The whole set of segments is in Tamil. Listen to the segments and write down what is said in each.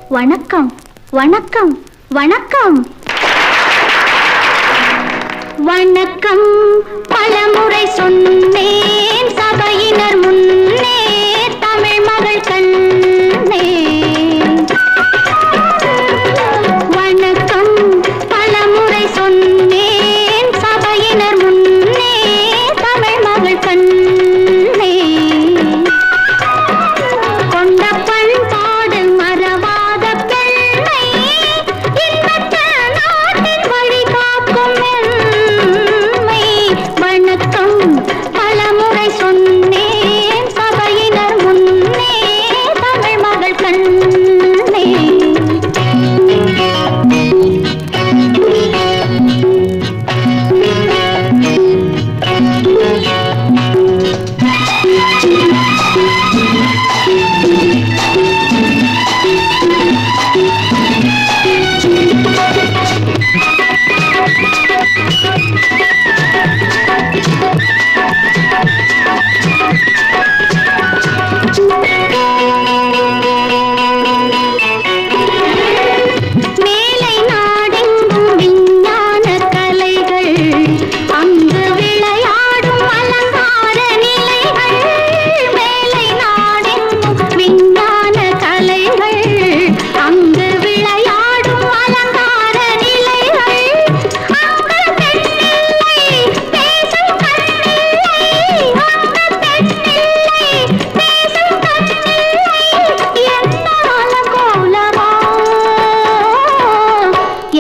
வணக்கம் வணக்கம் வணக்கம் வணக்கம் பலமுறை சொன்னேன் சபையினர் முன்னே தமிழ் மகள் கண்ணே வணக்கம் பலமுறை சொன்னேன் சபையினர் முன்னே தமிழ் மகள் கண்ணே கொண்ட பண்பாடு மறவாத பெண்ணை இன்பத்த நாட்டின் வழி காக்கும் எம்மை வணக்கம் பலமுறை சொன்னேன் சபையினர் முன்னே தமிழ் மகள் கண்ணே மேலை நாடெங்கும் விஞ்ஞான கலைகள் அங்கு விளையாடும் அலங்கார நிலைகள் மேலை நாடெங்கும் விஞ்ஞான கலைகள் அங்கு விளையாடும் அலங்கார நிலைகள் அங்கு பெண்ணில்லை பேசும் கண்ணில்லை அங்கு பெண்ணில்லை பேசும் கண்ணில்லை என்னால கோலமோ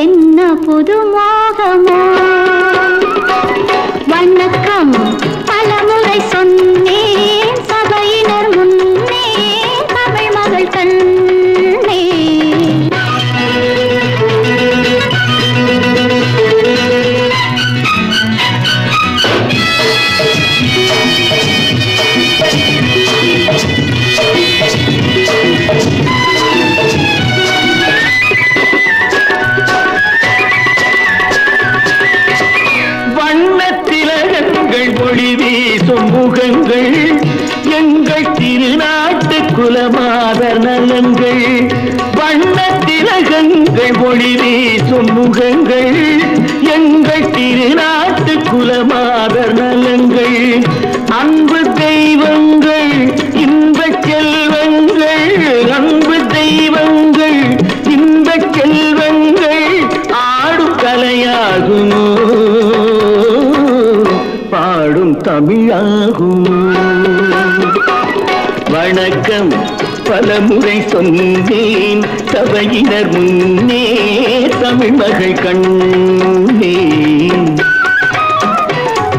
என்ன புது மோகமோ வணக்கம் பலமுறை சொன்னேன் சபையினர் முன்னே தமிழ் மகள் கண்ணே வண்ணத்திலகங்கள் ஒளி வீசும் முகங்கள் எங்கள் திருநாட்டு குலமாதர் நலங்கள் வண்ணத்திலகங்கள் ஒளி வீசும் முகங்கள் எங்கள் திருநாட்டு குலமாதர் நலங்கள் அன்பு தெய்வங்கள் இன்பச் செல்வங்கள் அன்பு தெய்வங்கள் இன்பச் செல்வங்கள் ஆடும் கலையாகுமோ பாடும் தமிழாகும் வணக்கம் பலமுறை சொன்னேன் சபையினர் முன்னே தமிழ் மகள் கண்ணே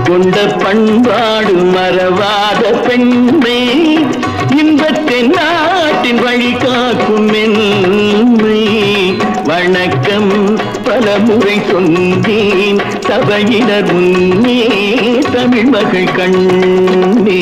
கொண்ட பண்பாடு மறவாத பெண்மை இன்பத்தின் நாட்டின் வழி காக்கும் மென்மை வணக்கம் பலமுறை சொன்னேன் சபையினர் முன்னே தமிழ் மகள் கண்ணே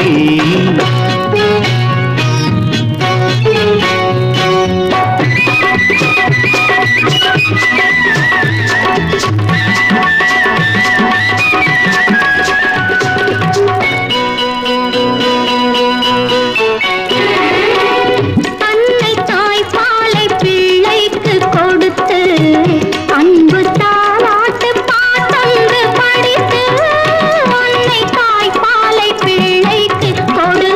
அன்னை தாய்ப்பாலை பிள்ளைக்கு கொடுத்து அன்பு தாலாட்டு பாட்டொன்று படித்து அன்னை தாய்ப்பாலை பிள்ளைக்கு கொடுத்து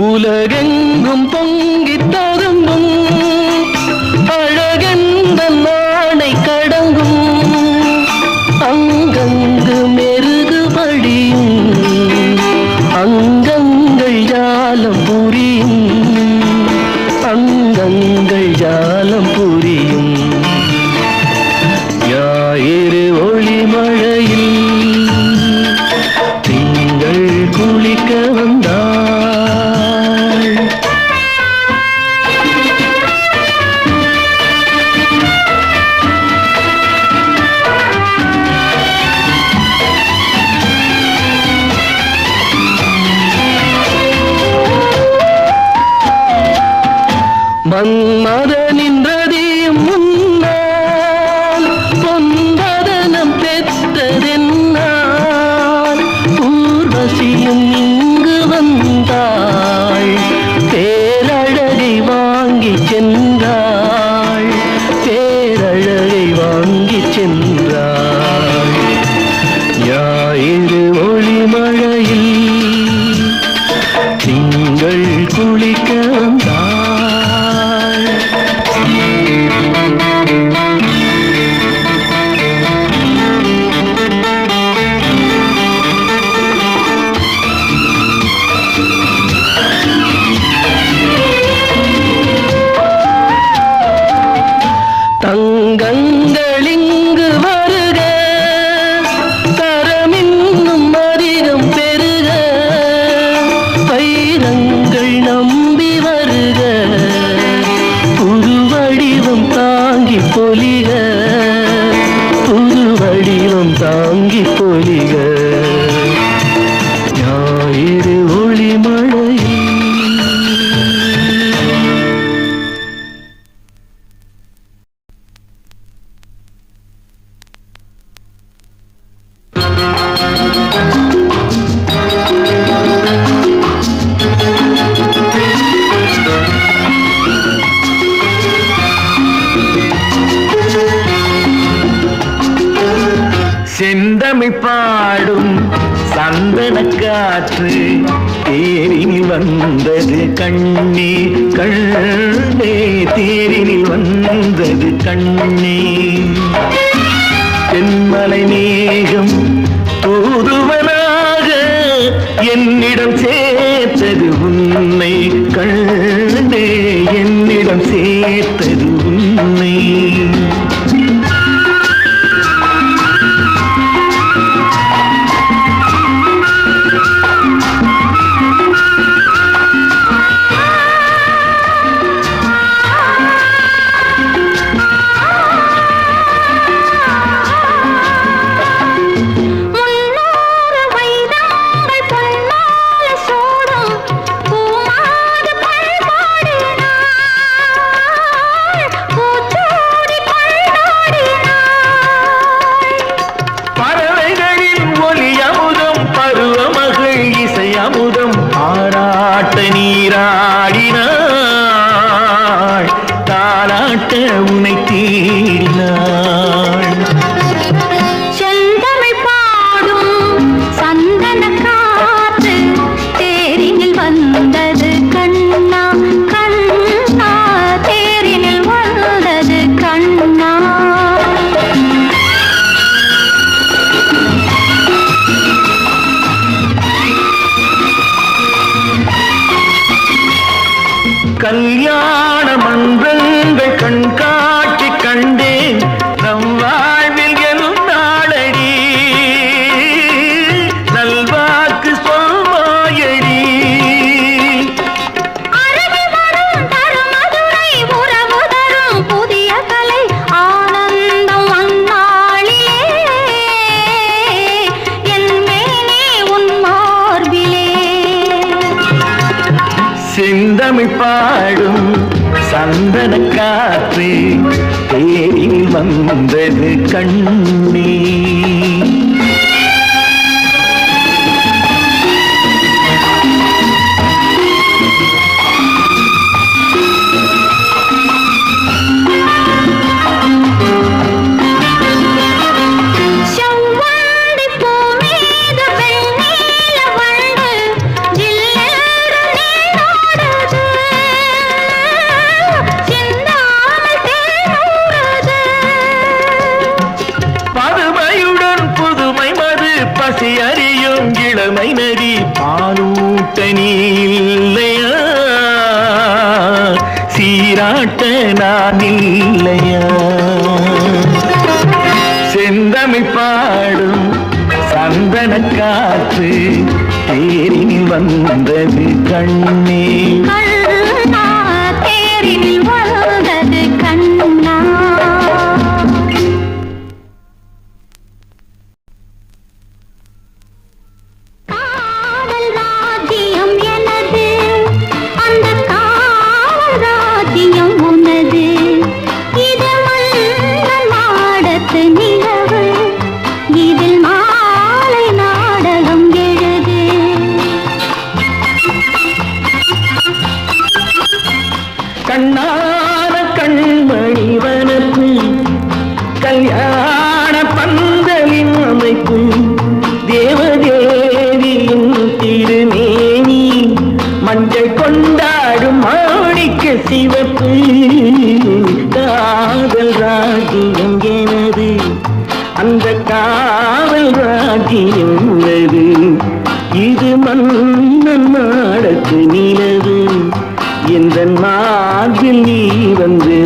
உலகெங்கும் பொங்கித் ததும்பும் அழகெந்த நாணை கடங்கும் அங்கங்கு மெருகு படியும் அங்கங்கள் ஜாலம் புரியும் அங்கங்கள் ஜாலம் புரியும் ஞாயிறு ஒளி மழையில் திங்கள் குளிக்க வந்தாள். மன்மத நின்றதியும் முன்னால் பொன்பதனம் பெற்றதென்னால் ஊர்வசியும் இங்கு வந்தாள் பேரழகை வாங்கி சென்றாள் பேரழகை வாங்கி சென்றாள். ஞாயிறு ஒளி மழையில் திங்கள் குளிக்க வந்தாள். தங்கங்களிங்கு வருக தரமின்னும் அதிகம் பெருக வைரங்கள் நம்பி வருக புது வடிவம் தாங்கி பொலிக புது வடிவம் தாங்கி பொலிக ஞாயிறு ஒளி மழையில். செந்தமிழ் பாடும் சந்தன காற்று தேரினில் வந்தது கண்ணே கண்ணே தேரினில் வந்தது கண்ணே தென்மலை மேகம் தூதுவனாக என்னிடம் சேர்த்தது உன்னை கண்ணே என்னிடம் சேர்த்தது உன்னை. அமுதம் ஆராட்ட நீராடினாள் தாலாட்ட உன்னை தேடினாள். செந்தமிழ் பாடும் சந்தன காற்று தேரினில் வந்தது கண்ணா கண்ணா தேரினில் வந்தது கண்ணா. கல்யாண மன்றங்கள் கண்காட்சி கண்டேன் நம் வாழ்வில் எனும் நாளடி நல்வாக்கு சொல்வாயடி. அருகில் வரும் தருமதுரை உறவு தரும் புதிய கலை ஆனந்தம் அந்நாளிலே என் மேனே உன் மார்பிலே. செந்தமிழ் பாடும் சந்தன காற்று தேரில் வந்தது கண்ணே. செவ்வந்தி பூ மீது வெண்ணீல வண்டு ஜில்லென்று நீராடினாள். சீராட்ட நான் இல்லையா? செந்தமிழ் பாடும் சந்தன காற்று தேரினில் வந்தது கண்ணே. கண்ணா தேரினில் வந்தது கண்ணா. காதல் ராஜ்யம் எனது, அந்த காதல் ராஜ்யம் உனது. இது மன்னன் மாடத்து நிலவு, இதில் மாலை நாடகம் எழுது. கண்ணான கண்மணி வனப்பு கல்யாண பந்தலின் அமைப்பு தேவதேவியின் திருமேனி மஞ்சள் கொண்டாடும் மாணிக்க சிவப்பு. காதல் ராஜ்யம் எனது, அந்த காதல் ராஜ்யம் உள்ளது. இது மன்னன் மாடத்து நிலவு, இந்த நாட்டில் நீ வந்து